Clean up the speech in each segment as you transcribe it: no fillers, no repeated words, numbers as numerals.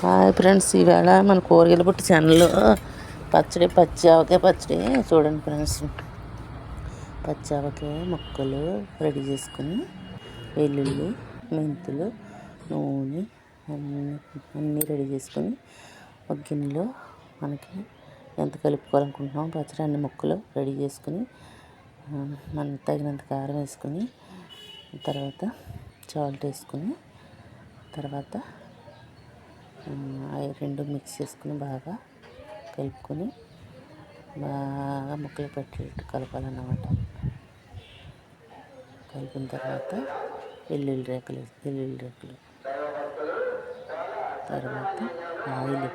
Hi friends, ఈవేళ మన కూరగాయల బుట్ట ఛానల్లో పచ్చి ఆవకాయ పచ్చడి చూడండి ఫ్రెండ్స్. పచ్చి ఆవకాయ ముక్కలు రెడీ చేసుకుని వెల్లుల్లి, మెంతులు, నూనె అన్నీ రెడీ చేసుకొని ఒక గిన్నెలో మనకి ఎంత కలుపుకోవాలనుకుంటున్నాం పచ్చడి అన్ని ముక్కలు రెడీ చేసుకుని మనకు తగినంత కారం వేసుకొని తర్వాత సాల్ట్ వేసుకుని తర్వాత అవి రెండు మిక్స్ చేసుకుని బాగా కలుపుకొని బాగా ముక్కలు పెట్టేట్టు కలపాలన్నమాట. కలిపిన తర్వాత వెల్లుల్లి రేకులు తర్వాత ఆయిల్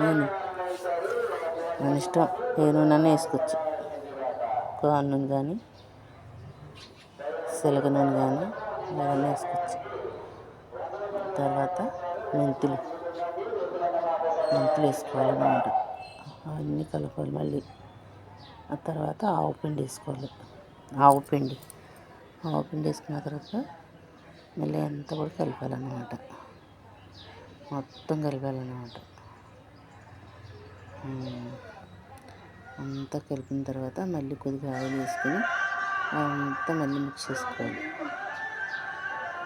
నూనె మన ఇష్టం, ఏ నూనె వేసుకోవచ్చు. కారు నూనె కానీ శనగ నూనె కానీ ఏదైనా వేసుకోవచ్చు. తర్వాత మెంతులు వేసుకోవాలన్నమాట. అవన్నీ కలపాలి. మళ్ళీ ఆ తర్వాత ఆవు పిండి వేసుకోవాలి. ఆవు పిండి వేసుకున్న తర్వాత మళ్ళీ అంతా కూడా కలపాలన్నమాట. మొత్తం కలపాలన్నమాట. అంతా కలిపిన తర్వాత మళ్ళీ కొద్దిగా ఆయిల్ వేసుకొని అంతా మళ్ళీ మిక్స్ చేసుకోవాలి.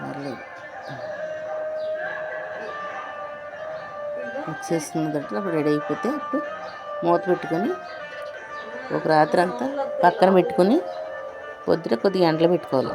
మళ్ళీ మిక్స్ చేసుకున్న తర్వాత అప్పుడు రెడీ అయిపోతే అప్పుడు మూత పెట్టుకొని ఒక రాత్రి అంతా పక్కన పెట్టుకొని పొద్దున కొద్దిగా ఎండలో పెట్టుకోవాలి.